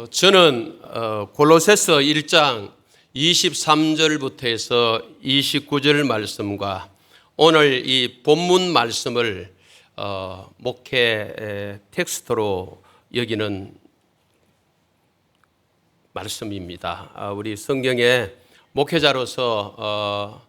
저는 골로새서 1장 23절부터 해서 29절 말씀과 오늘 이 본문 말씀을 목회 텍스트로 여기는 말씀입니다. 우리 성경에 목회자로서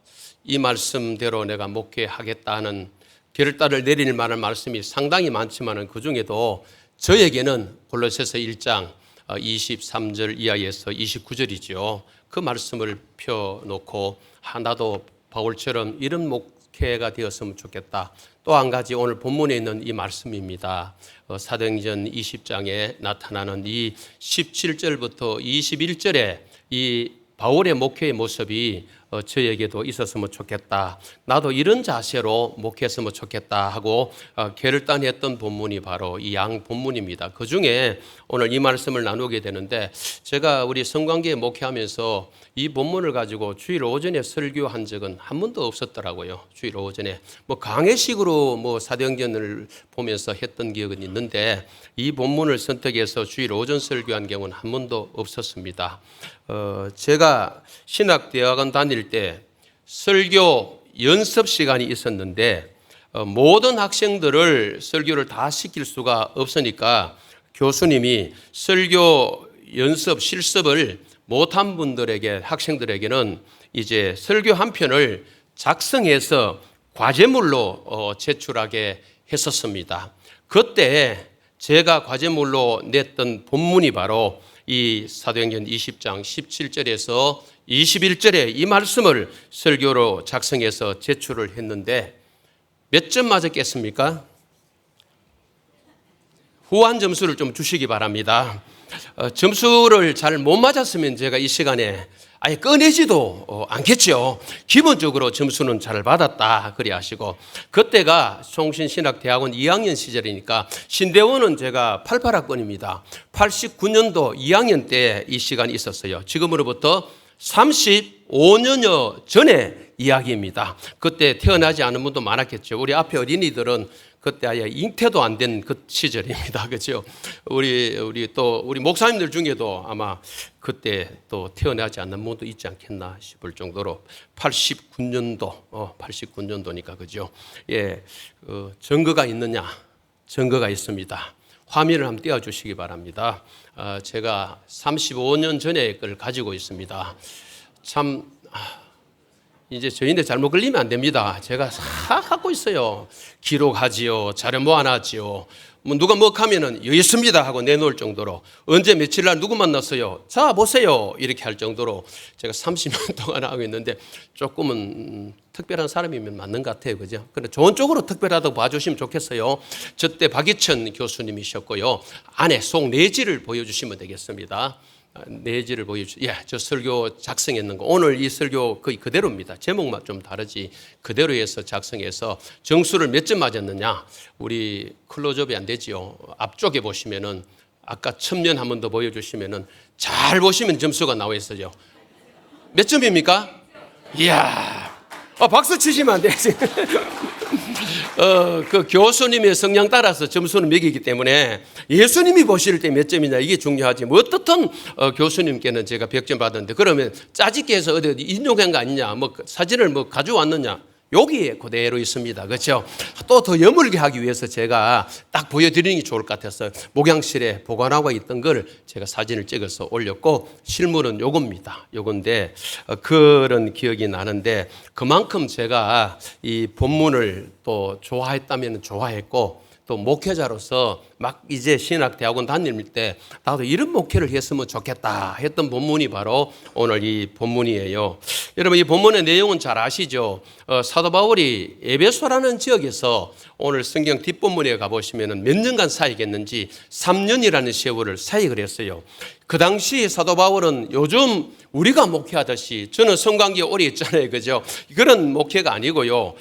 이 말씀대로 내가 목회하겠다 하는 결단을 내릴 만한 말씀이 상당히 많지만 그중에도 저에게는 골로새서 1장 23절 이하에서 29절이죠. 그 말씀을 펴놓고 나도 바울처럼 이런 목회가 되었으면 좋겠다. 또 한 가지 오늘 본문에 있는 이 말씀입니다. 사도행전 20장에 나타나는 이 17절부터 21절에 이 바울의 목회의 모습이 저에게도 있었으면 좋겠다. 나도 이런 자세로 목회했으면 좋겠다 하고 결단했던 본문이 바로 이 양 본문입니다. 그 중에 오늘 이 말씀을 나누게 되는데 제가 우리 성관계에 목회하면서 이 본문을 가지고 주일 오전에 설교한 적은 한 번도 없었더라고요. 주일 오전에 강해식으로 사도행전을 보면서 했던 기억은 있는데 이 본문을 선택해서 주일 오전 설교한 경우는 한 번도 없었습니다. 제가 신학대학원 다닐 때 설교 연습 시간이 있었는데 모든 학생들을 설교를 다 시킬 수가 없으니까 교수님이 설교 연습 실습을 못한 분들에게 학생들에게는 이제 설교 한 편을 작성해서 과제물로 제출하게 했었습니다. 그때 제가 과제물로 냈던 본문이 바로 이 사도행전 20장 17절에서 21절에 이 말씀을 설교로 작성해서 제출을 했는데 몇 점 맞았겠습니까? 후한 점수를 좀 주시기 바랍니다. 점수를 잘 못 맞았으면 제가 이 시간에 아예 꺼내지도 않겠죠. 기본적으로 점수는 잘 받았다 그리 하시고 그때가 송신신학대학원 2학년 시절이니까 신대원은 제가 88학번입니다. 89년도 2학년 때 이 시간이 있었어요. 지금으로부터 35년여 전의 이야기입니다. 그때 태어나지 않은 분도 많았겠죠. 우리 앞에 어린이들은 그때 아예 잉태도 안 된 그 시절입니다. 그렇죠? 우리 목사님들 중에도 아마 그때 또 태어나지 않는 분도 있지 않겠나 싶을 정도로 89년도니까 그죠? 예, 증거가 있느냐? 증거가 있습니다. 화면을 한번 띄워주시기 바랍니다. 제가 35년 전에 걸 가지고 있습니다. 참 이제 저희인데 잘못 걸리면 안 됩니다. 제가 다 갖고 있어요. 기록하지요. 자료 모아놨지요. 누가 하면은 여기 있습니다 하고 내놓을 정도로 언제 며칠 날 누구 만났어요? 자 보세요 이렇게 할 정도로 제가 30년 동안 하고 있는데 조금은 특별한 사람이면 맞는 것 같아요. 그죠? 근데 좋은 쪽으로 특별하다고 봐주시면 좋겠어요. 저때 박희천 교수님이셨고요. 안에 속 내지를 보여주시면 되겠습니다. 내지를 보여주시죠. 예, 저 설교 작성했는 거. 오늘 이 설교 거의 그대로입니다. 제목만 좀 다르지. 그대로 해서 작성해서 정수를 몇 점 맞았느냐. 우리 클로즈업이 안 되지요. 앞쪽에 보시면은 아까 첨면 한 번 더 보여주시면은 잘 보시면 점수가 나와 있어요. 몇 점입니까? 이야. 박수 치시면 안 되지. 그 교수님의 성향 따라서 점수는 매기기 때문에 예수님이 보실 때 몇 점이냐 이게 중요하지. 어떻든 교수님께는 제가 100점 받았는데 그러면 짜집게 해서 어디 인용한 거 아니냐, 사진을 가져왔느냐. 여기에 그대로 있습니다. 그렇죠? 또 더 여물게 하기 위해서 제가 딱 보여드리는 게 좋을 것 같아서 목양실에 보관하고 있던 걸 제가 사진을 찍어서 올렸고 실물은 요겁니다. 요건데 그런 기억이 나는데 그만큼 제가 이 본문을 또 좋아했다면 좋아했고 또 목회자로서 막 이제 신학대학원 다닐 때 나도 이런 목회를 했으면 좋겠다 했던 본문이 바로 오늘 이 본문이에요. 여러분 이 본문의 내용은 잘 아시죠? 사도 바울이 에베소라는 지역에서 오늘 성경 뒷본문에 가보시면 몇 년간 사역했는지 3년이라는 세월을 사역을 했어요. 그 당시 사도 바울은 요즘 우리가 목회하듯이 저는 성관계에 오래 있잖아요. 그죠? 그런 목회가 아니고요.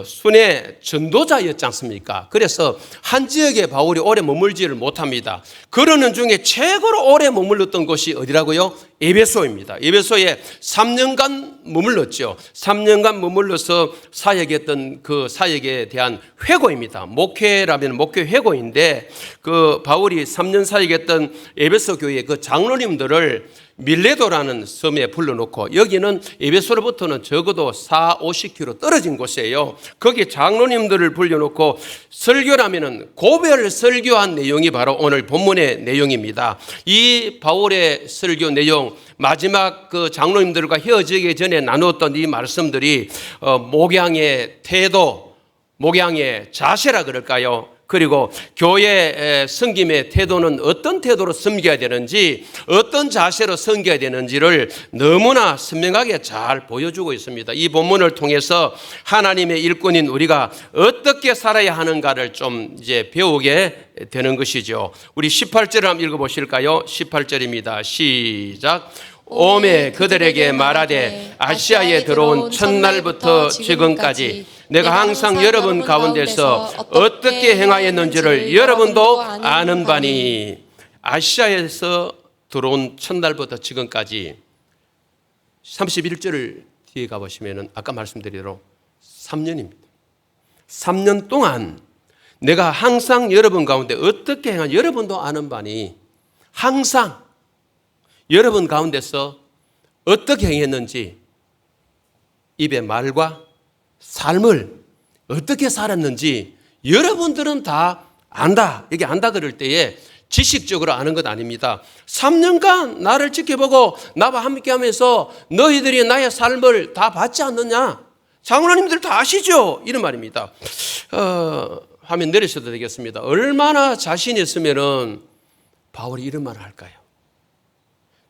순회 전도자였지 않습니까? 그래서 한 지역에 바울이 오래 머물지를 못합니다. 그러는 중에 최고로 오래 머물렀던 곳이 어디라고요? 에베소입니다. 에베소에 3년간 머물렀죠. 3년간 머물러서 사역했던 그 사역에 대한 회고입니다. 목회라면 목회 회고인데 그 바울이 3년 사역했던 에베소 교회의 그 장로님들을 밀레도라는 섬에 불러놓고, 여기는 에베소로부터는 적어도 40-50km 떨어진 곳이에요. 거기 장로님들을 불러놓고 설교라면은 고별 설교한 내용이 바로 오늘 본문의 내용입니다. 이 바울의 설교 내용, 마지막 그 장로님들과 헤어지기 전에 나누었던 이 말씀들이 목양의 태도, 목양의 자세라 그럴까요? 그리고 교회 섬김의 태도는 어떤 태도로 섬겨야 되는지, 어떤 자세로 섬겨야 되는지를 너무나 선명하게 잘 보여주고 있습니다. 이 본문을 통해서 하나님의 일꾼인 우리가 어떻게 살아야 하는가를 좀 이제 배우게 되는 것이죠. 우리 18절을 한번 읽어보실까요? 18절입니다. 시작. 오매 그들에게 말하되 아시아에 들어온 첫날부터 지금까지 내가 항상 여러분 가운데서 어떻게 행하였는지를 여러분도 아는 바니. 아시아에서 들어온 첫날부터 지금까지 31절을 뒤에 가보시면 아까 말씀드린 대로 3년입니다. 3년 동안 내가 항상 여러분 가운데 어떻게 행한 여러분도 아는 바니, 항상 여러분 가운데서 어떻게 행했는지, 입의 말과 삶을 어떻게 살았는지 여러분들은 다 안다. 이게 안다 그럴 때에 지식적으로 아는 것 아닙니다. 3년간 나를 지켜보고 나와 함께 하면서 너희들이 나의 삶을 다 봤지 않느냐? 장로님들 다 아시죠? 이런 말입니다. 화면 내리셔도 되겠습니다. 얼마나 자신 있으면은 바울이 이런 말을 할까요?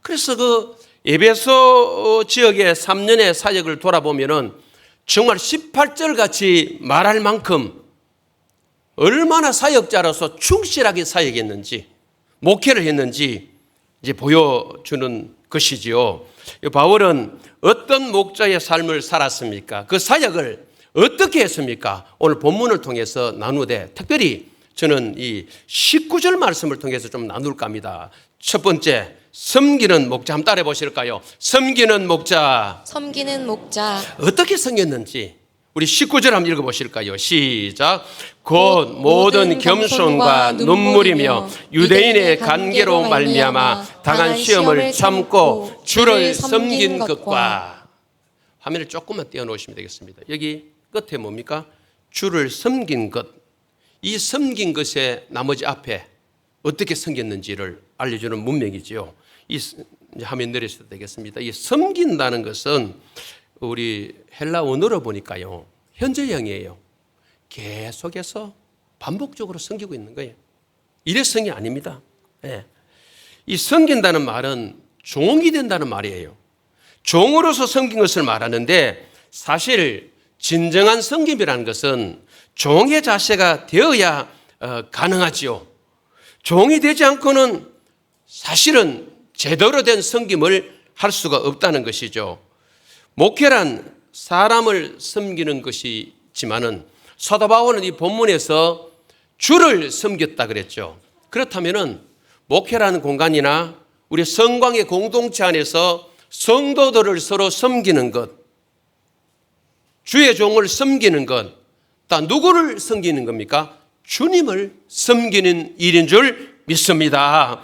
그래서 그 에베소 지역의 3년의 사역을 돌아보면은 정말 18절 같이 말할 만큼 얼마나 사역자로서 충실하게 사역했는지, 목회를 했는지 이제 보여주는 것이지요. 바울은 어떤 목자의 삶을 살았습니까? 그 사역을 어떻게 했습니까? 오늘 본문을 통해서 나누되, 특별히 저는 이 19절 말씀을 통해서 좀 나눌까 합니다. 첫 번째, 섬기는 목자. 한번 따라해 보실까요? 섬기는 목자. 섬기는 목자. 어떻게 섬겼는지 우리 19절 한번 읽어보실까요? 시작. 곧 모든 겸손과 눈물이며 유대인의 간계로 말미암아 당한 시험을 참고 주를 섬긴 것과. 화면을 조금만 띄워놓으시면 되겠습니다. 여기 끝에 뭡니까? 주를 섬긴 것. 이 섬긴 것의 나머지 앞에 어떻게 섬겼는지를 알려주는 문맥이지요. 이 화면 내리셔도 되겠습니다. 이 섬긴다는 것은 우리 헬라 원어로 보니까요, 현재형이에요. 계속해서 반복적으로 섬기고 있는 거예요. 일회성이 아닙니다. 네. 이 섬긴다는 말은 종이 된다는 말이에요. 종으로서 섬긴 것을 말하는데, 사실 진정한 섬김이라는 것은 종의 자세가 되어야 가능하지요. 종이 되지 않고는 사실은 제대로 된 섬김을 할 수가 없다는 것이죠. 목회란 사람을 섬기는 것이지만은 사도 바울은 이 본문에서 주를 섬겼다 그랬죠. 그렇다면은 목회라는 공간이나 우리 성광의 공동체 안에서 성도들을 서로 섬기는 것, 주의 종을 섬기는 것, 또 누구를 섬기는 겁니까? 주님을 섬기는 일인 줄 믿습니다.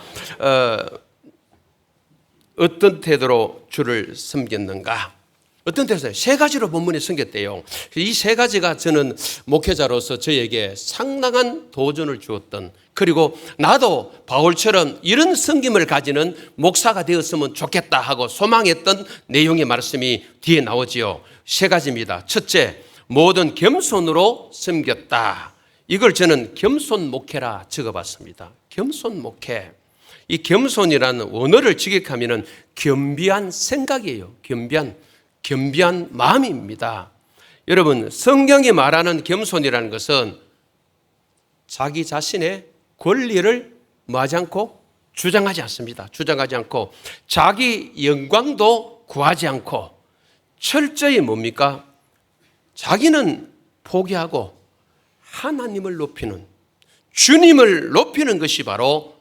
어떤 태도로 주를 섬겼는가? 어떤 태도로? 세 가지로 본문에 섬겼대요. 이 세 가지가 저는 목회자로서 저에게 상당한 도전을 주었던, 그리고 나도 바울처럼 이런 섬김을 가지는 목사가 되었으면 좋겠다 하고 소망했던 내용의 말씀이 뒤에 나오지요. 세 가지입니다. 첫째, 모든 겸손으로 섬겼다. 이걸 저는 겸손 목회라 적어봤습니다. 겸손 목회. 이 겸손이라는 원어를 직역하면 겸비한 생각이에요. 겸비한 마음입니다. 여러분, 성경이 말하는 겸손이라는 것은 자기 자신의 권리를 뭐하지 않고 주장하지 않습니다. 주장하지 않고 자기 영광도 구하지 않고 철저히 뭡니까? 자기는 포기하고 하나님을 높이는, 주님을 높이는 것이 바로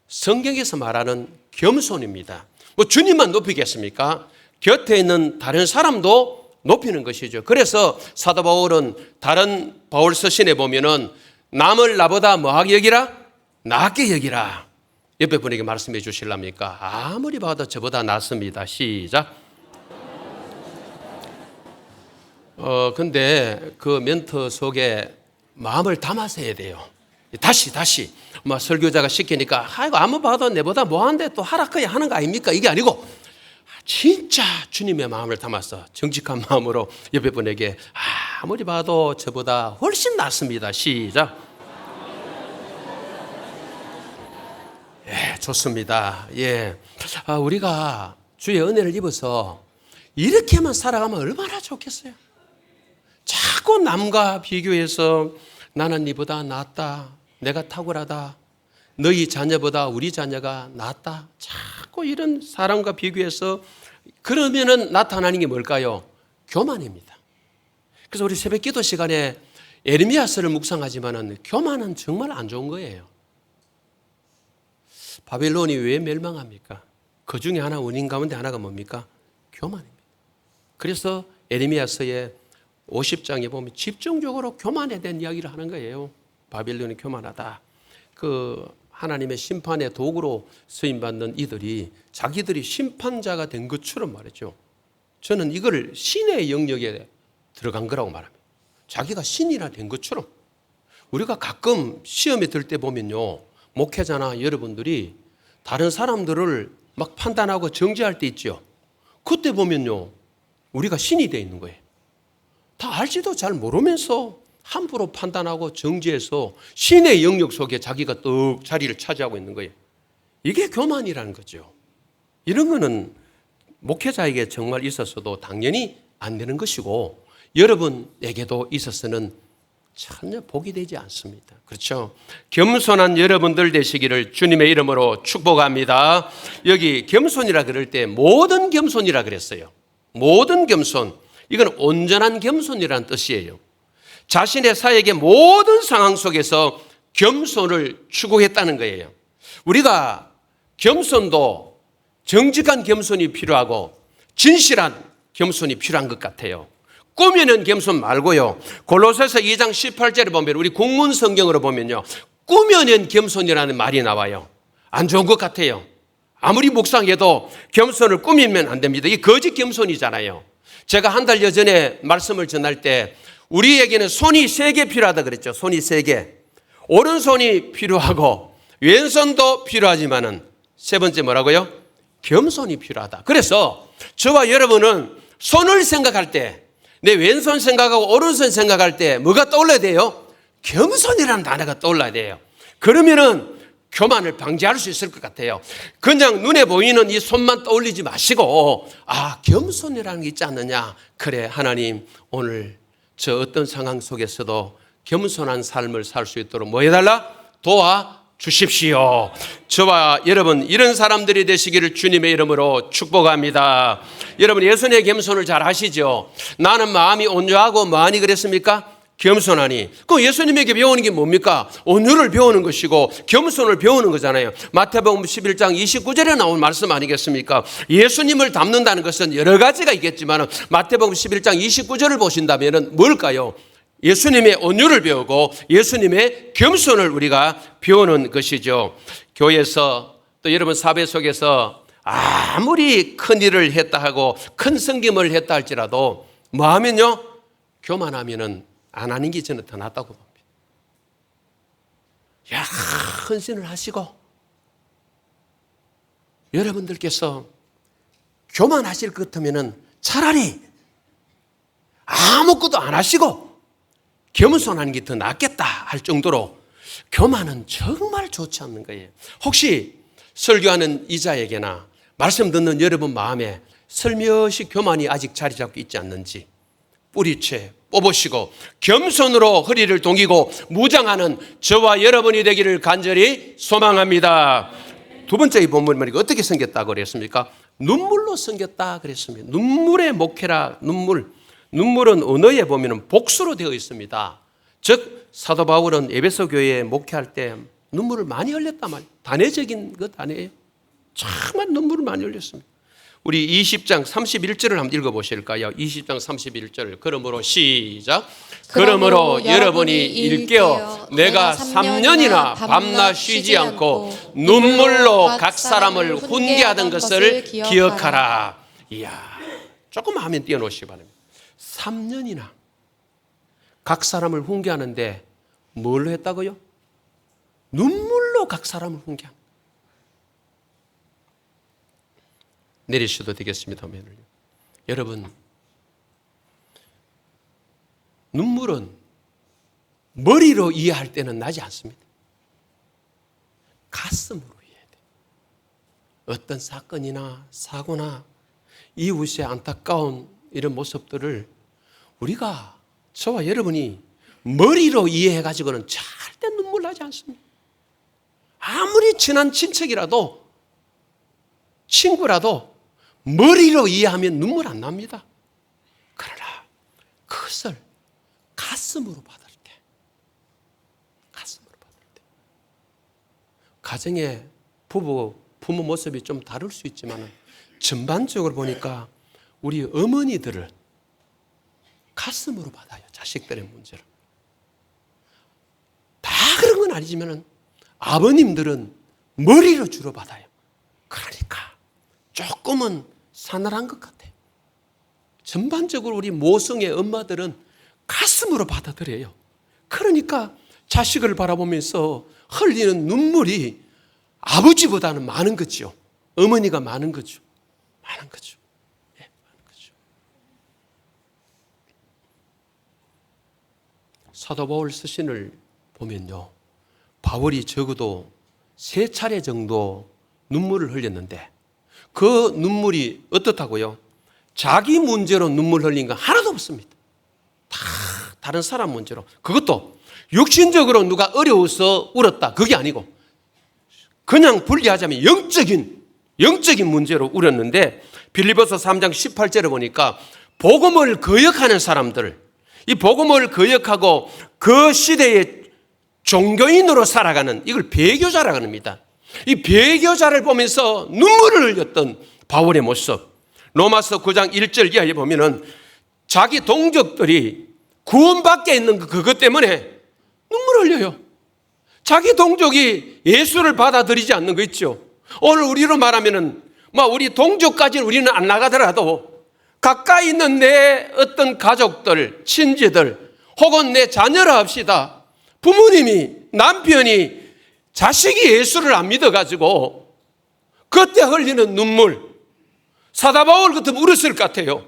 성경에서 말하는 겸손입니다. 뭐 주님만 높이겠습니까? 곁에 있는 다른 사람도 높이는 것이죠. 그래서 사도 바울은 다른 바울 서신에 보면은 남을 나보다 뭐하게 여기라? 낫게 여기라. 옆에 분에게 말씀해 주실랍니까? 아무리 봐도 저보다 낫습니다. 시작. 근데 그 멘트 속에 마음을 담아서 해야 돼요. 다시 뭐 설교자가 시키니까 아이고 아무 봐도 내보다 뭐한데 또 하락해야 하는 거 아닙니까? 이게 아니고 진짜 주님의 마음을 담아서 정직한 마음으로 옆에 분에게 아무리 봐도 저보다 훨씬 낫습니다. 시작. 예, 좋습니다. 예, 우리가 주의 은혜를 입어서 이렇게만 살아가면 얼마나 좋겠어요. 자꾸 남과 비교해서 나는 네보다 낫다, 내가 탁월하다, 너희 자녀보다 우리 자녀가 낫다, 자꾸 이런 사람과 비교해서 그러면은 나타나는 게 뭘까요? 교만입니다. 그래서 우리 새벽 기도 시간에 에르미야서를 묵상하지만은 교만은 정말 안 좋은 거예요. 바벨론이 왜 멸망합니까? 그 중에 하나 원인 가운데 하나가 뭡니까? 교만입니다. 그래서 에르미야서의 50장에 보면 집중적으로 교만에 대한 이야기를 하는 거예요. 바벨론이 교만하다. 그 하나님의 심판의 도구로 쓰임받는 이들이 자기들이 심판자가 된 것처럼 말이죠. 저는 이걸 신의 영역에 들어간 거라고 말합니다. 자기가 신이라 된 것처럼. 우리가 가끔 시험에 들 때 보면요, 목회자나 여러분들이 다른 사람들을 막 판단하고 정죄할 때 있죠. 그때 보면요, 우리가 신이 되어 있는 거예요. 다 알지도 잘 모르면서 함부로 판단하고 정죄해서 신의 영역 속에 자기가 떡 자리를 차지하고 있는 거예요. 이게 교만이라는 거죠. 이런 거는 목회자에게 정말 있었어도 당연히 안 되는 것이고 여러분에게도 있어서는 전혀 복이 되지 않습니다. 그렇죠? 겸손한 여러분들 되시기를 주님의 이름으로 축복합니다. 여기 겸손이라 그럴 때 모든 겸손이라 그랬어요. 모든 겸손. 이건 온전한 겸손이라는 뜻이에요. 자신의 사역의 모든 상황 속에서 겸손을 추구했다는 거예요. 우리가 겸손도 정직한 겸손이 필요하고 진실한 겸손이 필요한 것 같아요. 꾸미는 겸손 말고요. 골로새서 2장 18절에 보면 우리 국문 성경으로 보면요, 꾸며낸 겸손이라는 말이 나와요. 안 좋은 것 같아요. 아무리 묵상해도 겸손을 꾸미면 안 됩니다. 이게 거짓 겸손이잖아요. 제가 한 달여 전에 말씀을 전할 때 우리에게는 손이 3개 필요하다 그랬죠. 손이 3개. 오른손이 필요하고 왼손도 필요하지만은 세 번째 뭐라고요? 겸손이 필요하다. 그래서 저와 여러분은 손을 생각할 때, 내 왼손 생각하고 오른손 생각할 때 뭐가 떠올라야 돼요? 겸손이라는 단어가 떠올라야 돼요. 그러면은 교만을 방지할 수 있을 것 같아요. 그냥 눈에 보이는 이 손만 떠올리지 마시고 겸손이라는 게 있지 않느냐. 그래, 하나님 오늘 저 어떤 상황 속에서도 겸손한 삶을 살 수 있도록 뭐 해달라? 도와주십시오. 저와 여러분 이런 사람들이 되시기를 주님의 이름으로 축복합니다. 여러분 예수님의 겸손을 잘 아시죠? 나는 마음이 온유하고 뭐하니 그랬습니까? 겸손하니. 그 예수님에게 배우는 게 뭡니까? 온유를 배우는 것이고 겸손을 배우는 거잖아요. 마태복음 11장 29절에 나온 말씀 아니겠습니까? 예수님을 닮는다는 것은 여러 가지가 있겠지만 마태복음 11장 29절을 보신다면 뭘까요? 예수님의 온유를 배우고 예수님의 겸손을 우리가 배우는 것이죠. 교회에서 또 여러분 사회 속에서 아무리 큰 일을 했다 하고 큰 섬김을 했다 할지라도 뭐 하면요? 교만하면은 안 하는 게 저는 더 낫다고 봅니다. 헌신을 하시고 여러분들께서 교만하실 것 같으면 차라리 아무것도 안 하시고 겸손하는 게 더 낫겠다 할 정도로 교만은 정말 좋지 않는 거예요. 혹시 설교하는 이자에게나 말씀 듣는 여러분 마음에 슬며시 교만이 아직 자리 잡고 있지 않는지 뿌리채 뽑으시고 겸손으로 허리를 동이고 무장하는 저와 여러분이 되기를 간절히 소망합니다. 두 번째 이 본문 말이고 어떻게 생겼다고 그랬습니까? 눈물로 생겼다 그랬습니다. 눈물의 목회라. 눈물은 언어에 보면 복수로 되어 있습니다. 즉 사도 바울은 에베소 교회에 목회할 때 눈물을 많이 흘렸단 말이에요. 단회적인 것 아니에요. 정말 눈물을 많이 흘렸습니다. 우리 20장 31절을 한번 읽어보실까요? 20장 31절. 그러므로 시작. 그러므로 여러분이 일깨어 내가 3년이나 밤낮 쉬지 않고 눈물로 각 사람을 훈계하던 것을 기억하라. 이야, 조금 화면 띄워놓으시기 바랍니다. 3년이나 각 사람을 훈계하는데 뭘로 했다고요? 눈물로 각 사람을 훈계합니다. 내리셔도 되겠습니다. 여러분, 눈물은 머리로 이해할 때는 나지 않습니다. 가슴으로 이해해야 돼요. 어떤 사건이나 사고나 이웃의 안타까운 이런 모습들을 우리가, 저와 여러분이 머리로 이해해가지고는 절대 눈물 나지 않습니다. 아무리 친한 친척이라도, 친구라도 머리로 이해하면 눈물 안 납니다. 그러나 그것을 가슴으로 받을 때, 가정의 부모 모습이 좀 다를 수 있지만 전반적으로 보니까 우리 어머니들을 가슴으로 받아요. 자식들의 문제를. 다 그런 건 아니지만 아버님들은 머리로 주로 받아요. 그러니까 조금은 사나란 것 같아요. 전반적으로 우리 모성의 엄마들은 가슴으로 받아들여요. 그러니까 자식을 바라보면서 흘리는 눈물이 아버지보다는 많은 거죠. 어머니가 많은 거죠. 많은 거죠. 예, 많은 거죠. 사도 바울 서신을 보면요, 바울이 적어도 3차례 정도 눈물을 흘렸는데 그 눈물이 어떻다고요? 자기 문제로 눈물 흘린 건 하나도 없습니다. 다 다른 사람 문제로. 그것도 육신적으로 누가 어려워서 울었다, 그게 아니고 그냥 분리하자면 영적인 문제로 울었는데, 빌립보서 3장 18절에 보니까 복음을 거역하는 사람들, 이 복음을 거역하고 그 시대의 종교인으로 살아가는, 이걸 배교자라고 합니다. 이 배교자를 보면서 눈물을 흘렸던 바울의 모습. 로마서 9장 1절 이하에 보면은 자기 동족들이 구원받게 있는 그것 때문에 눈물을 흘려요. 자기 동족이 예수를 받아들이지 않는 거 있죠. 오늘 우리로 말하면은 우리 동족까지는 우리는 안 나가더라도 가까이 있는 내 어떤 가족들, 친지들, 혹은 내 자녀라 합시다. 부모님이, 남편이, 자식이 예수를 안 믿어가지고 그때 흘리는 눈물, 사도 바울 같으면 울었을 것 같아요.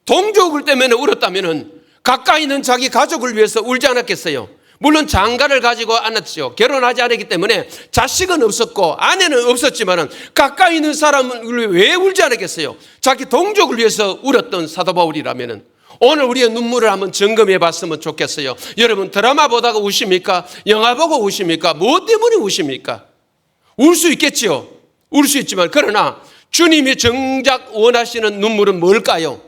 동족을 때문에 울었다면 가까이 있는 자기 가족을 위해서 울지 않았겠어요? 물론 장가를 가지고 않았죠. 결혼하지 않았기 때문에 자식은 없었고 아내는 없었지만 가까이 있는 사람을 왜 울지 않았겠어요? 자기 동족을 위해서 울었던 사도 바울이라면 오늘 우리의 눈물을 한번 점검해 봤으면 좋겠어요. 여러분, 드라마 보다가 우십니까? 영화 보고 우십니까? 무엇 때문에 우십니까? 울 수 있겠지요. 울 수 있지만, 그러나 주님이 정작 원하시는 눈물은 뭘까요?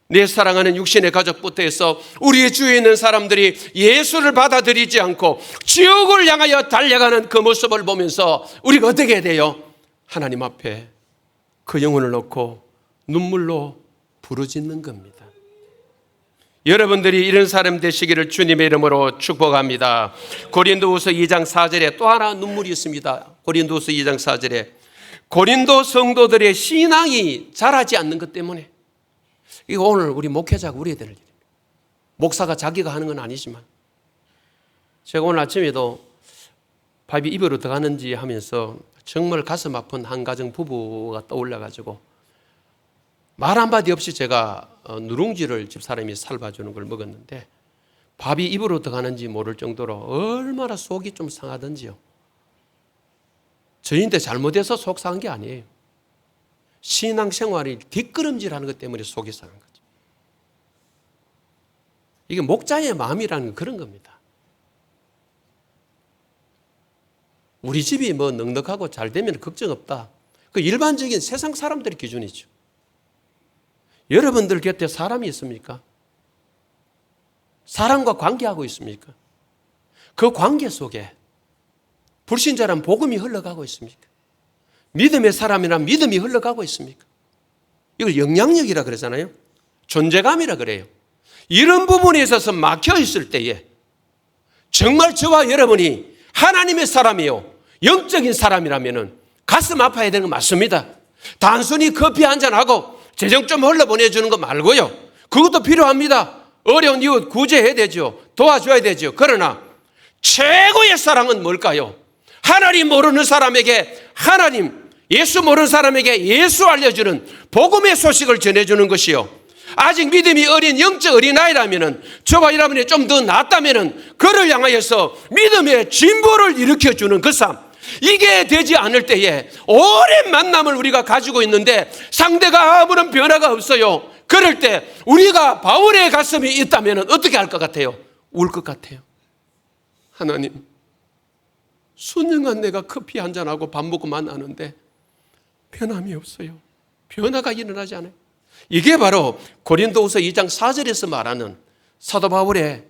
내 사랑하는 육신의 가족부터 해서 우리의 주위에 있는 사람들이 예수를 받아들이지 않고 지옥을 향하여 달려가는 그 모습을 보면서 우리가 어떻게 해야 돼요? 하나님 앞에 그 영혼을 놓고 눈물로 부르짖는 겁니다. 여러분들이 이런 사람 되시기를 주님의 이름으로 축복합니다. 고린도후서 2장 4절에 또 하나 눈물이 있습니다. 고린도후서 2장 4절에 고린도 성도들의 신앙이 자라지 않는 것 때문에, 이거 오늘 우리 목회자가 우려야 될 일입니다. 목사가 자기가 하는 건 아니지만, 제가 오늘 아침에도 밥이 입으로 들어가는지 하면서 정말 가슴 아픈 한 가정 부부가 떠올라가지고 말 한마디 없이 제가 누룽지를 집사람이 삶아주는 걸 먹었는데 밥이 입으로 들어가는지 모를 정도로 얼마나 속이 좀 상하던지요. 저희한테 잘못해서 속 상한 게 아니에요. 신앙생활이 뒷걸음질하는 것 때문에 속이 상한 거죠. 이게 목자의 마음이라는 건 그런 겁니다. 우리 집이 넉넉하고 잘 되면 걱정 없다. 그 일반적인 세상 사람들의 기준이죠. 여러분들 곁에 사람이 있습니까? 사람과 관계하고 있습니까? 그 관계 속에 불신자란 복음이 흘러가고 있습니까? 믿음의 사람이란 믿음이 흘러가고 있습니까? 이걸 영향력이라 그러잖아요. 존재감이라 그래요. 이런 부분에 있어서 막혀 있을 때에 정말 저와 여러분이 하나님의 사람이요, 영적인 사람이라면 가슴 아파야 되는 거 맞습니다. 단순히 커피 한잔하고 재정 좀 흘러보내주는 거 말고요. 그것도 필요합니다. 어려운 이웃 구제해야 되죠. 도와줘야 되죠. 그러나 최고의 사랑은 뭘까요? 하나님 모르는 사람에게 하나님, 예수 모르는 사람에게 예수 알려주는 복음의 소식을 전해주는 것이요. 아직 믿음이 어린 영적 어린아이라면, 저와 여러분이 좀 더 낫다면 그를 향하여서 믿음의 진보를 일으켜주는 그 삶, 이게 되지 않을 때에 오랜 만남을 우리가 가지고 있는데 상대가 아무런 변화가 없어요. 그럴 때 우리가 바울의 가슴이 있다면 어떻게 할 것 같아요? 울 것 같아요. 하나님, 수년간 내가 커피 한잔하고 밥 먹고 만나는데 변함이 없어요. 변화가 일어나지 않아요. 이게 바로 고린도후서 2장 4절에서 말하는 사도 바울의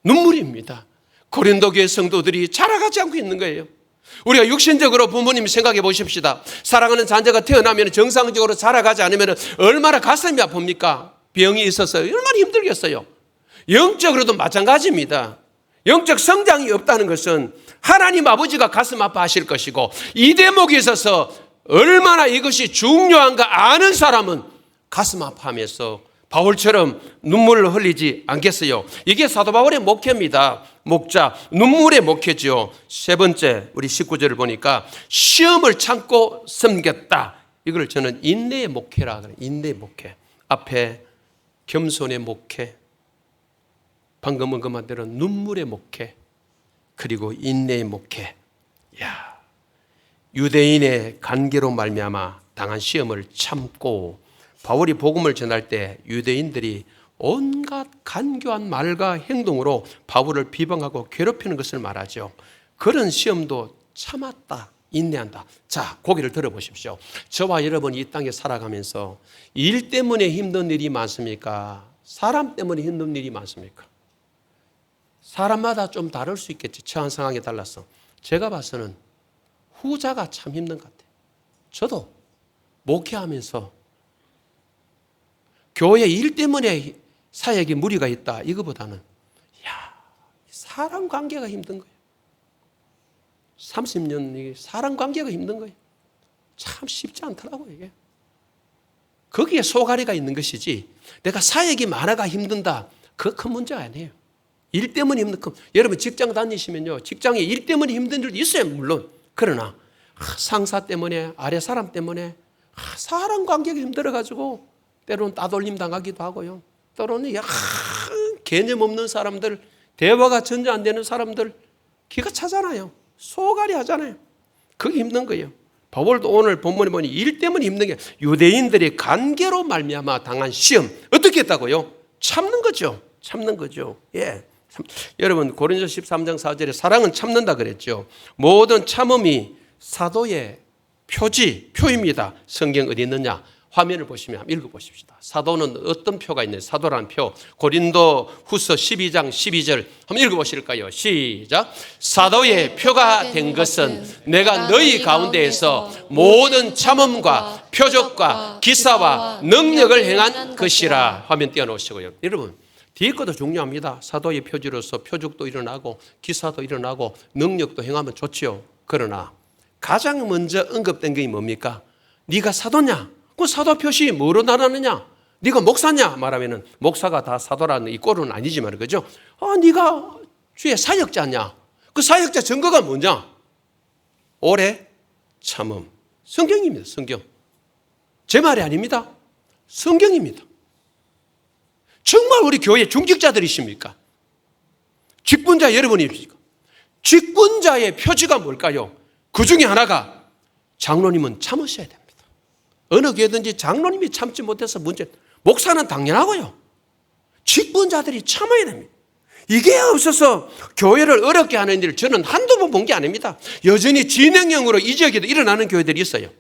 눈물입니다. 고린도 교회 성도들이 자라가지 않고 있는 거예요. 우리가 육신적으로 부모님 생각해 보십시다. 사랑하는 자녀가 태어나면 정상적으로 자라가지 않으면 얼마나 가슴이 아픕니까? 병이 있어서 얼마나 힘들겠어요. 영적으로도 마찬가지입니다. 영적 성장이 없다는 것은 하나님 아버지가 가슴 아파하실 것이고, 이 대목에 있어서 얼마나 이것이 중요한가 아는 사람은 가슴 아파하면서 바울처럼 눈물을 흘리지 않겠어요. 이게 사도 바울의 목회입니다. 목자, 눈물의 목회죠. 세 번째, 우리 19절을 보니까 시험을 참고 섬겼다. 이걸 저는 인내의 목회라 그래요. 인내의 목회. 앞에 겸손의 목회, 방금 언급한 대로 눈물의 목회, 그리고 인내의 목회. 야, 유대인의 관계로 말미암아 당한 시험을 참고, 바울이 복음을 전할 때 유대인들이 온갖 간교한 말과 행동으로 바울을 비방하고 괴롭히는 것을 말하죠. 그런 시험도 참았다, 인내한다. 자, 고개를 들어보십시오. 저와 여러분이 이 땅에 살아가면서 일 때문에 힘든 일이 많습니까? 사람 때문에 힘든 일이 많습니까? 사람마다 좀 다를 수 있겠지. 처한 상황에 달라서. 제가 봐서는 후자가 참 힘든 것 같아요. 저도 목회하면서 교회 일 때문에 사역에 무리가 있다, 이거보다는 사람 관계가 힘든 거예요. 30년 사람 관계가 힘든 거예요. 참 쉽지 않더라고요, 이게. 거기에 소가리가 있는 것이지, 내가 사역이 많아가 힘든다, 그거 큰 문제가 아니에요. 일 때문에 힘든 거. 여러분 직장 다니시면요, 직장에 일 때문에 힘든 일도 있어요, 물론. 그러나 상사 때문에, 아래 사람 때문에 사람 관계가 힘들어가지고 때로는 따돌림 당하기도 하고요. 때로는 개념 없는 사람들, 대화가 전혀 안 되는 사람들 기가 차잖아요. 소갈이 하잖아요. 그게 힘든 거예요. 바울도 오늘 본문에 보니 일 때문에 힘든 게 유대인들의 관계로 말미암아 당한 시험, 어떻게 했다고요? 참는 거죠. 참는 거죠. 예. 여러분 고린도서 13장 4절에 사랑은 참는다 그랬죠. 모든 참음이 사도의 표입니다. 성경 어디 있느냐? 화면을 보시면 한번 읽어보십시다. 사도는 어떤 표가 있나요? 사도라는 표. 고린도 후서 12장 12절 한번 읽어보실까요? 시작. 사도의 표가 된 것은 내가 너희 가운데에서 모든 참음과 표적과 기사와 능력을 행한 것이라. 화면 띄워놓으시고요. 여러분 뒤에 것도 중요합니다. 사도의 표지로서 표적도 일어나고 기사도 일어나고 능력도 행하면 좋지요. 그러나 가장 먼저 언급된 게 뭡니까? 네가 사도냐? 그 사도 표시 뭐로 나타나느냐? 네가 목사냐? 말하면은 목사가 다 사도라는 이 꼴은 아니지만, 그죠? 네가 주의 사역자냐? 그 사역자 증거가 뭐냐? 오래 참음. 성경입니다. 성경. 제 말이 아닙니다. 성경입니다. 정말 우리 교회 중직자들이십니까? 직분자 여러분이십니까? 직분자의 표지가 뭘까요? 그 중에 하나가 장로님은 참으셔야 됩니다. 어느 교회든지 장로님이 참지 못해서 문제, 목사는 당연하고요. 직분자들이 참아야 됩니다. 이게 없어서 교회를 어렵게 하는 일 저는 한두 번 본 게 아닙니다. 여전히 진행형으로 이 지역에도 일어나는 교회들이 있어요.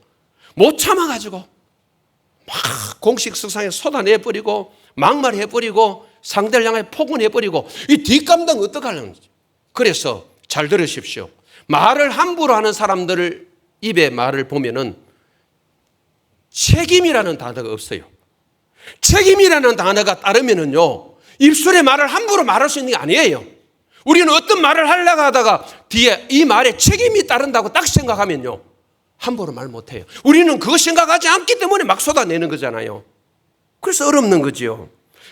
못 참아가지고 막 공식 석상에 쏟아내버리고 막말해버리고 상대를 향해 폭언해버리고 이 뒷감당 어떻게 하려는 거죠? 그래서 잘 들으십시오. 말을 함부로 하는 사람들 입에 말을 보면은 책임이라는 단어가 없어요. 책임이라는 단어가 따르면은요, 입술에 말을 함부로 말할 수 있는 게 아니에요. 우리는 어떤 말을 하려고 하다가 뒤에 이 말에 책임이 따른다고 딱 생각하면요, 함부로 말 못해요. 우리는 그거 생각하지 않기 때문에 막 쏟아내는 거잖아요. 그래서 어렵는 거죠.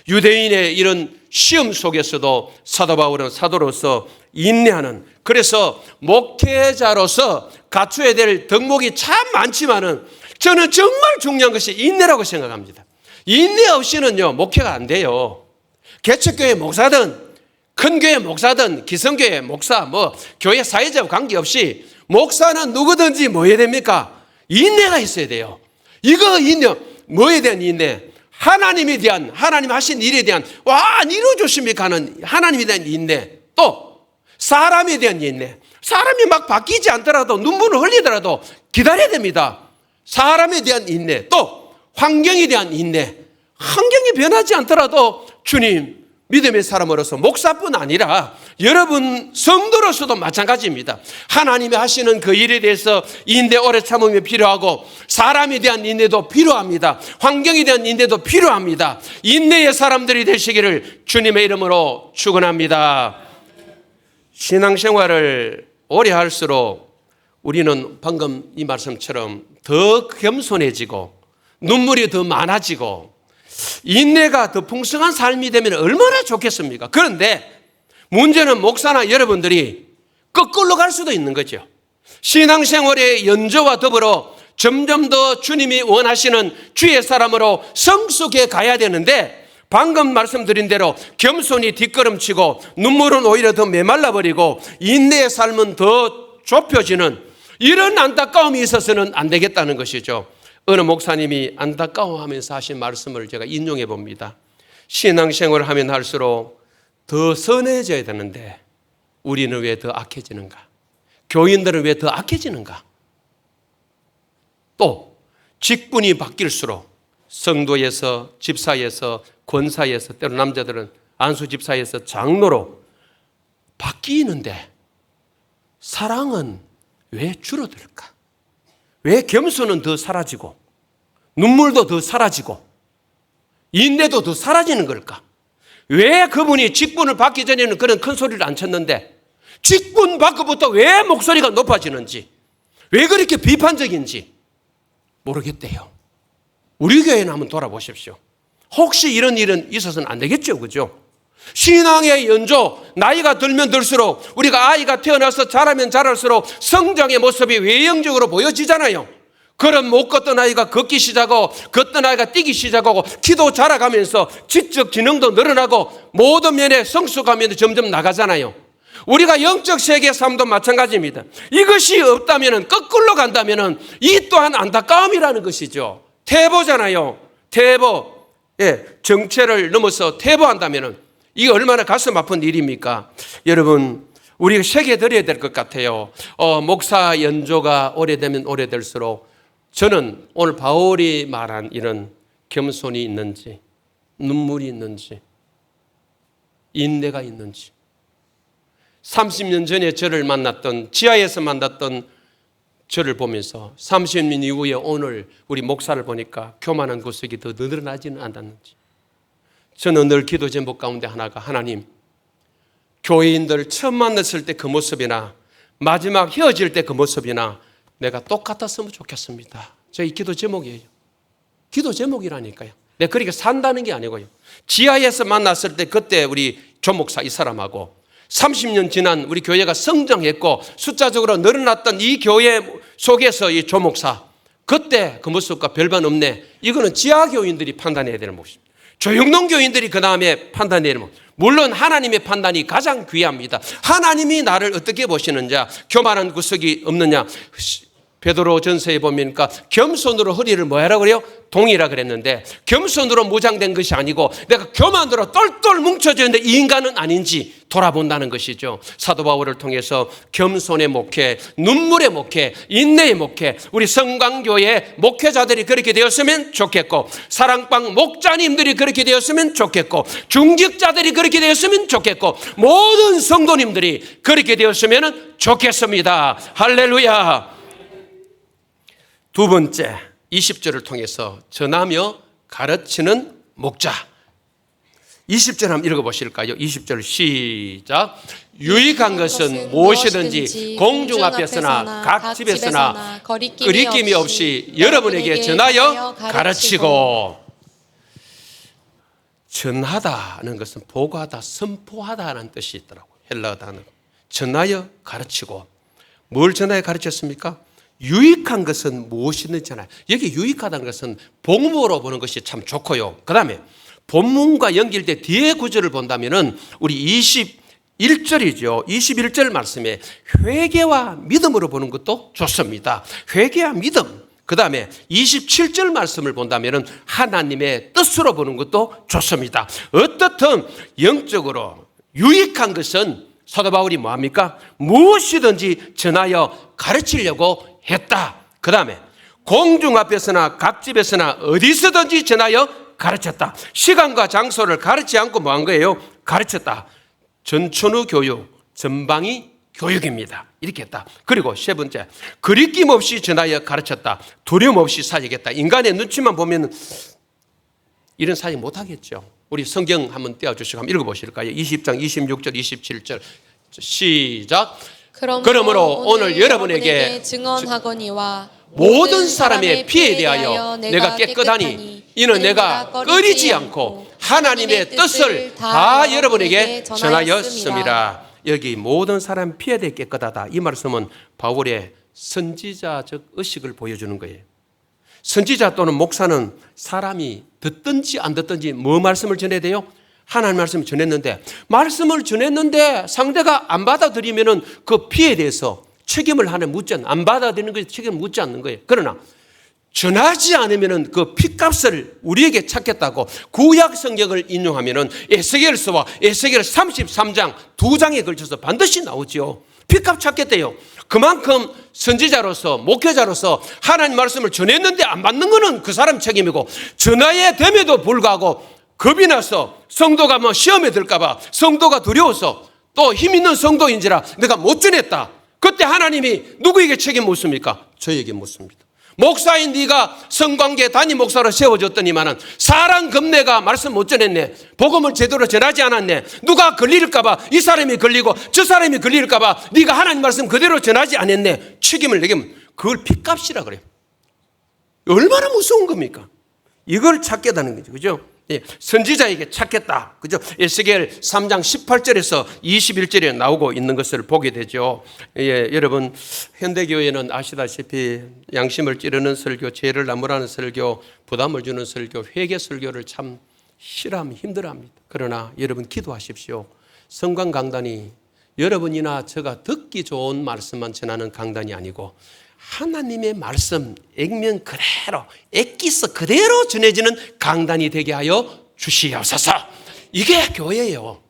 유대인의 이런 시험 속에서도 사도 바울은 사도로서 인내하는, 그래서 목회자로서 갖춰야 될 덕목이 참 많지만은 저는 정말 중요한 것이 인내라고 생각합니다. 인내 없이는요, 목회가 안 돼요. 개척교회 목사든 큰 교회 목사든 기성교회 목사, 교회 사회적 관계없이 목사는 누구든지 뭐 해야 됩니까? 인내가 있어야 돼요. 이거 인내, 뭐에 대한 인내? 하나님에 대한, 하나님 하신 일에 대한, 안 이루어주십니까 하는 하나님에 대한 인내. 또 사람에 대한 인내. 사람이 막 바뀌지 않더라도, 눈물을 흘리더라도 기다려야 됩니다. 사람에 대한 인내. 또 환경에 대한 인내. 환경이 변하지 않더라도 주님, 믿음의 사람으로서 목사뿐 아니라 여러분 성도로서도 마찬가지입니다. 하나님이 하시는 그 일에 대해서 인내 오래 참음이 필요하고, 사람에 대한 인내도 필요합니다. 환경에 대한 인내도 필요합니다. 인내의 사람들이 되시기를 주님의 이름으로 축원합니다. 신앙생활을 오래 할수록 우리는 방금 이 말씀처럼 더 겸손해지고 눈물이 더 많아지고 인내가 더 풍성한 삶이 되면 얼마나 좋겠습니까? 그런데 문제는 목사나 여러분들이 거꾸로 갈 수도 있는 거죠. 신앙생활의 연조와 더불어 점점 더 주님이 원하시는 주의 사람으로 성숙해 가야 되는데, 방금 말씀드린 대로 겸손히 뒷걸음치고 눈물은 오히려 더 메말라버리고 인내의 삶은 더 좁혀지는 이런 안타까움이 있어서는 안 되겠다는 것이죠. 어느 목사님이 안타까워하면서 하신 말씀을 제가 인용해 봅니다. 신앙생활을 하면 할수록 더 선해져야 되는데 우리는 왜 더 악해지는가? 교인들은 왜 더 악해지는가? 또 직분이 바뀔수록 성도에서 집사에서 권사에서, 때로 남자들은 안수집사에서 장로로 바뀌는데 사랑은 왜 줄어들까? 왜 겸손은 더 사라지고 눈물도 더 사라지고 인내도 더 사라지는 걸까? 왜 그분이 직분을 받기 전에는 그런 큰 소리를 안 쳤는데 직분 받고부터 왜 목소리가 높아지는지, 왜 그렇게 비판적인지 모르겠대요. 우리 교회는 한번 돌아보십시오. 혹시 이런 일은 있어서는 안 되겠죠, 그죠? 신앙의 연조, 나이가 들면 들수록, 우리가 아이가 태어나서 자라면 자랄수록 성장의 모습이 외형적으로 보여지잖아요. 걸음 못 걷던 아이가 걷기 시작하고, 걷던 아이가 뛰기 시작하고, 키도 자라가면서 지적 기능도 늘어나고 모든 면에 성숙하면 점점 나가잖아요. 우리가 영적 세계의 삶도 마찬가지입니다. 이것이 없다면, 거꾸로 간다면 이 또한 안타까움이라는 것이죠. 태보잖아요. 태보. 정체를 넘어서 태보한다면 이게 얼마나 가슴 아픈 일입니까? 여러분, 우리가 새겨드려야 될 것 같아요. 목사 연조가 오래되면 오래될수록 저는 오늘 바울이 말한 이런 겸손이 있는지, 눈물이 있는지, 인내가 있는지, 30년 전에 저를 만났던, 지하에서 만났던 저를 보면서 30년 이후에 오늘 우리 목사를 보니까 교만한 구석이 더 늘어나지는 않았는지, 저는 늘 기도 제목 가운데 하나가, 하나님, 교회인들 처음 만났을 때 그 모습이나 마지막 헤어질 때 그 모습이나 내가 똑같았으면 좋겠습니다. 저희 기도 제목이에요. 기도 제목이라니까요. 내가 그렇게 산다는 게 아니고요. 지하에서 만났을 때 그때 우리 조목사 이 사람하고 30년 지난 우리 교회가 성장했고 숫자적으로 늘어났던 이 교회 속에서 이 조목사, 그때 그 모습과 별반 없네. 이거는 지하 교인들이 판단해야 되는 모습입니다. 조영농 교인들이 그 다음에 판단해야 되는 모습. 물론 하나님의 판단이 가장 귀합니다. 하나님이 나를 어떻게 보시느냐, 교만한 구석이 없느냐. 베드로 전서에 보니까 겸손으로 허리를 뭐하라고 그래요? 동이라 그랬는데, 겸손으로 무장된 것이 아니고 내가 교만으로 똘똘 뭉쳐져 있는데 이 인간은 아닌지 돌아본다는 것이죠. 사도 바울을 통해서 겸손의 목회, 눈물의 목회, 인내의 목회, 우리 성광교회 목회자들이 그렇게 되었으면 좋겠고, 사랑방 목자님들이 그렇게 되었으면 좋겠고, 중직자들이 그렇게 되었으면 좋겠고, 모든 성도님들이 그렇게 되었으면 좋겠습니다. 할렐루야. 두 번째, 20절을 통해서 전하며 가르치는 목자. 20절 한번 읽어보실까요? 20절 시작. 유익한 것은 무엇이든지 공중 앞에서나 각 집에서나 거리낌이 없이 여러분에게 전하여 가르치고. 전하다는 것은 보고하다, 선포하다는 뜻이 있더라고요. 헬라어 단어. 전하여 가르치고. 뭘 전하여 가르쳤습니까? 유익한 것은 무엇이든지 전하여. 여기 유익하다는 것은 복음으로 보는 것이 참 좋고요. 그 다음에 본문과 연결돼 뒤에 구절을 본다면은 우리 21절이죠. 21절 말씀에 회개와 믿음으로 보는 것도 좋습니다. 회개와 믿음. 그 다음에 27절 말씀을 본다면은 하나님의 뜻으로 보는 것도 좋습니다. 어떻든 영적으로 유익한 것은 사도 바울이 뭐합니까? 무엇이든지 전하여 가르치려고 했다. 그 다음에 공중 앞에서나 각 집에서나 어디서든지 전하여 가르쳤다. 시간과 장소를 가르치지 않고 뭐 한 거예요? 가르쳤다. 전천후 교육, 전방위 교육입니다. 이렇게 했다. 그리고 세 번째, 거리낌 없이 전하여 가르쳤다. 두려움 없이 사역했다. 인간의 눈치만 보면 이런 사역 못하겠죠. 우리 성경 한번 떼어주시고 한번 읽어보실까요? 20장 26절 27절 시작. 그러므로 오늘 여러분에게 증언하거니와 모든 사람의 피에 대하여 내가 깨끗하니 이는 내가 꺼리지 않고 하나님의 뜻을 다 여러분에게 전하였습니다. 여기 모든 사람 피에 대해 깨끗하다. 이 말씀은 바울의 선지자적 의식을 보여주는 거예요. 선지자 또는 목사는 사람이 듣든지 안 듣든지 뭐 말씀을 전해야 돼요? 하나님 말씀을 전했는데, 말씀을 전했는데 상대가 안 받아들이면은 그 피에 대해서 책임을 하나 묻지 않는, 안 받아들이는 것에 책임을 묻지 않는 거예요. 그러나 전하지 않으면은 그 피값을 우리에게 찾겠다고 구약 성경을 인용하면은 에스겔서와 에스겔 33장 두 장에 걸쳐서 반드시 나오지요. 피값 찾겠대요. 그만큼 선지자로서 목회자로서 하나님 말씀을 전했는데 안 받는 거는 그 사람 책임이고, 전하에 됨에도 불구하고 겁이 나서 성도가 뭐 시험에 들까 봐 성도가 두려워서 또 힘 있는 성도인지라 내가 못 전했다. 그때 하나님이 누구에게 책임 묻습니까? 저에게 묻습니다. 목사인 네가 성관계 단임 목사로 세워졌더니만은 사람 겁내가 말씀 못 전했네. 복음을 제대로 전하지 않았네. 누가 걸릴까 봐 이 사람이 걸리고 저 사람이 걸릴까 봐 네가 하나님 말씀 그대로 전하지 않았네. 책임을 내게, 그걸 핏값이라 그래요. 얼마나 무서운 겁니까? 이걸 찾겠다는 거죠. 그죠? 예, 선지자에게 찾겠다. 그죠? 에스겔 3장 18절에서 21절에 나오고 있는 것을 보게 되죠. 예, 여러분, 현대교회는 아시다시피 양심을 찌르는 설교, 죄를 나무라는 설교, 부담을 주는 설교, 회개 설교를 참 싫어하면 힘들어합니다. 그러나 여러분 기도하십시오. 성관 강단이 여러분이나 제가 듣기 좋은 말씀만 전하는 강단이 아니고 하나님의 말씀 액면 그대로 엑기스 그대로 전해지는 강단이 되게 하여 주시옵소서. 이게 교회예요.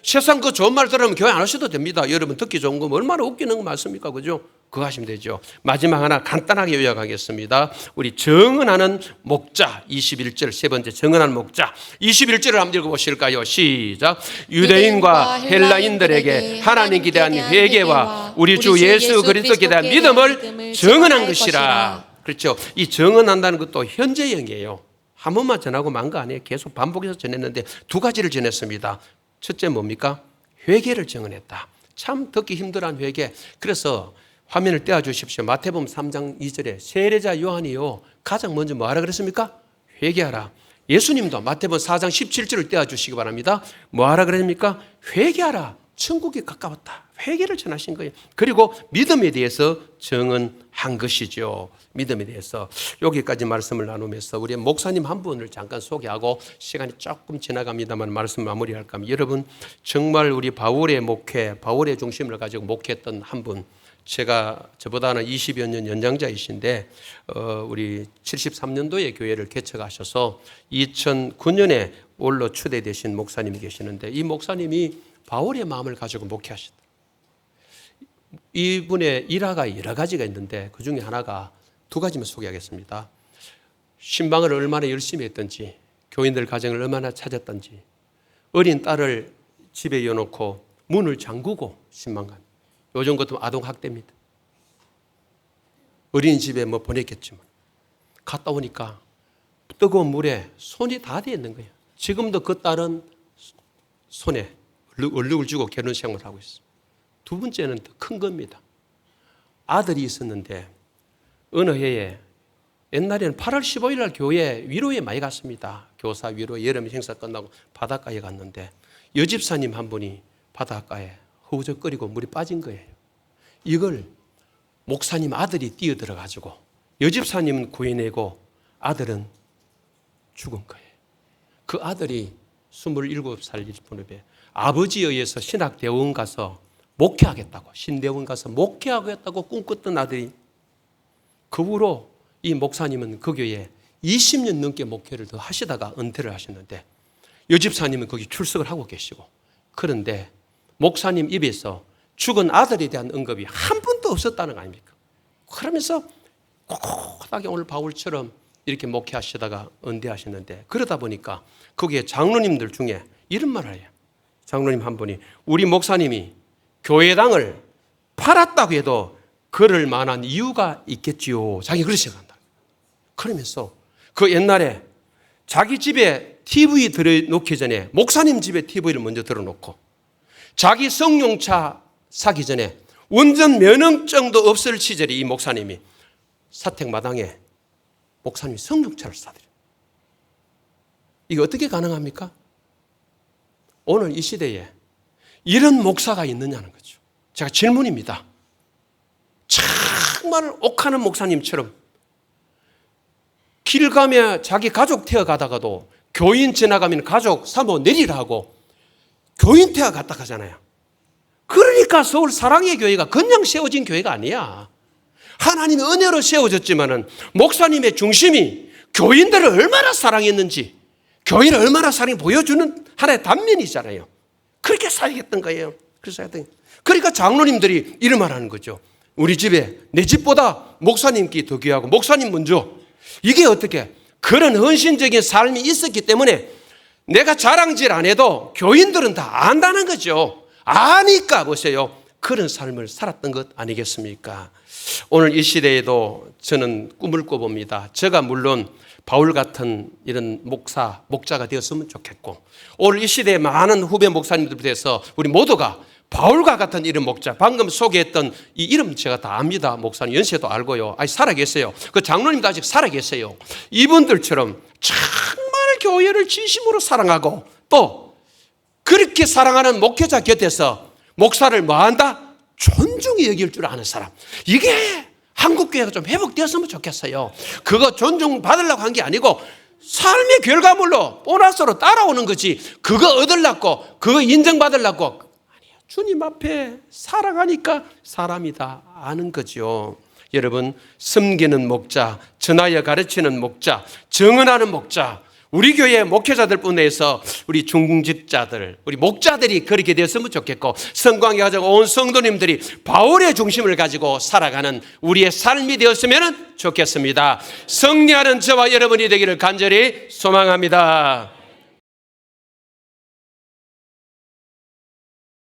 세상 그 좋은 말 들으면 교회 안 하셔도 됩니다. 여러분 듣기 좋은 거 얼마나 웃기는 거 많습니까? 그죠? 그거 하시면 되죠. 마지막 하나 간단하게 요약하겠습니다. 우리 정언하는 목자 21절 세 번째 정언하는 목자 21절을 한번 읽어보실까요? 시작. 유대인과 헬라인들에게 하나님께 대한 회개와 우리 주 예수 그리스도께 대한 믿음을 정언한 것이라. 그렇죠. 이 정언한다는 것도 현재형이에요. 한 번만 전하고 만 거 아니에요. 계속 반복해서 전했는데 두 가지를 전했습니다. 첫째 뭡니까? 회개를 정언했다. 참 듣기 힘들어한 회개. 그래서 화면을 떼어주십시오. 마태복음 3장 2절에 세례자 요한이요 가장 먼저 뭐하라 그랬습니까? 회개하라. 예수님도 마태복음 4장 17절을 떼어주시기 바랍니다. 뭐하라 그랬습니까? 회개하라. 천국이 가까웠다. 회개를 전하신 거예요. 그리고 믿음에 대해서 정언한 것이죠. 믿음에 대해서 여기까지 말씀을 나누면서 우리 목사님 한 분을 잠깐 소개하고 시간이 조금 지나갑니다만 말씀 마무리할까 하면, 여러분 정말 우리 바울의 목회, 바울의 중심을 가지고 목회했던 한 분, 제가 저보다는 20여 년 연장자이신데 우리 73년도에 교회를 개척하셔서 2009년에 올로 추대되신 목사님이 계시는데, 이 목사님이 바울의 마음을 가지고 목회하시다. 이분의 일화가 여러 가지가 있는데 그 중에 하나가 두 가지만 소개하겠습니다. 신방을 얼마나 열심히 했던지, 교인들 가정을 얼마나 찾았던지, 어린 딸을 집에 이어놓고 문을 잠그고 신방 갑니다. 요즘 같으면 아동학대입니다. 어린이집에 뭐 보냈겠지만. 갔다 오니까 뜨거운 물에 손이 다 돼 있는 거예요. 지금도 그 딸은 손에 얼룩을 쥐고 결혼 생활을 하고 있어요. 두 번째는 더 큰 겁니다. 아들이 있었는데 어느 해에, 옛날에는 8월 15일 날 교회 위로에 많이 갔습니다. 교사 위로 여름 행사 끝나고 바닷가에 갔는데 여집사님 한 분이 바닷가에 허우적거리고 물이 빠진 거예요. 이걸 목사님 아들이 뛰어들어 가지고 여집사님은 구해내고 아들은 죽은 거예요. 그 아들이 27살 무렵에 아버지에 의해서 신학대원 가서 목회하겠다고, 신대원 가서 목회하겠다고 꿈꿨던 아들이, 그 후로 이 목사님은 그 교회에 20년 넘게 목회를 더 하시다가 은퇴를 하셨는데 여집사님은 거기 출석을 하고 계시고, 그런데 목사님 입에서 죽은 아들에 대한 언급이 한 번도 없었다는 거 아닙니까? 그러면서 꼿꼿하게 오늘 바울처럼 이렇게 목회하시다가 은퇴하셨는데, 그러다 보니까 거기에 장로님들 중에 이런 말을 해요. 장로님 한 분이, 우리 목사님이 교회당을 팔았다고 해도 그럴 만한 이유가 있겠지요. 자기 그렇게 생각한다. 그러면서 그 옛날에 자기 집에 TV 들어놓기 전에 목사님 집에 TV를 먼저 들어놓고, 자기 성룡차 사기 전에 운전 면허증도 없을 시절에 이 목사님이 사택마당에 목사님이 성룡차를 사드려요. 이게 어떻게 가능합니까? 오늘 이 시대에 이런 목사가 있느냐는 거죠. 제가 질문입니다. 정말 옥하는 목사님처럼 길 가며 자기 가족 태워가다가도 교인 지나가면 가족 사모 내리라고 교인 태워갔다 가잖아요. 그러니까 서울 사랑의 교회가 그냥 세워진 교회가 아니야. 하나님의 은혜로 세워졌지만은 목사님의 중심이 교인들을 얼마나 사랑했는지, 교회를 얼마나 사랑해 보여주는 하나의 단면이잖아요. 그렇게 사역했던 거예요. 그러니까 장로님들이 이런 말 하는 거죠. 우리 집에 내 집보다 목사님께 더 귀하고 목사님 먼저. 이게 어떻게 그런 헌신적인 삶이 있었기 때문에 내가 자랑질 안 해도 교인들은 다 안다는 거죠. 아니까 보세요. 그런 삶을 살았던 것 아니겠습니까? 오늘 이 시대에도 저는 꿈을 꿔봅니다. 제가 물론 바울 같은 이런 목자가 되었으면 좋겠고, 오늘 이 시대에 많은 후배 목사님들 대해서 우리 모두가 바울과 같은 이런 목자, 방금 소개했던 이 이름 제가 다 압니다. 목사님 연세도 알고요. 아직 살아계세요. 그 장로님도 아직 살아계세요. 이분들처럼 정말 교회를 진심으로 사랑하고 또 그렇게 사랑하는 목회자 곁에서 목사를 뭐한다? 존중히 여길 줄 아는 사람. 이게 한국교회가 좀 회복되었으면 좋겠어요. 그거 존중받으려고 한 게 아니고 삶의 결과물로 보너스로 따라오는 거지, 그거 얻으려고, 그거 인정받으려고 아니야. 주님 앞에 사랑하니까 사람이다 아는 거죠. 여러분, 섬기는 목자, 전하여 가르치는 목자, 정언하는 목자, 우리 교회 목회자들 뿐에서 우리 중직자들, 우리 목자들이 그렇게 되었으면 좋겠고, 성광에 가지고 온 성도님들이 바울의 중심을 가지고 살아가는 우리의 삶이 되었으면 좋겠습니다. 승리하는 저와 여러분이 되기를 간절히 소망합니다.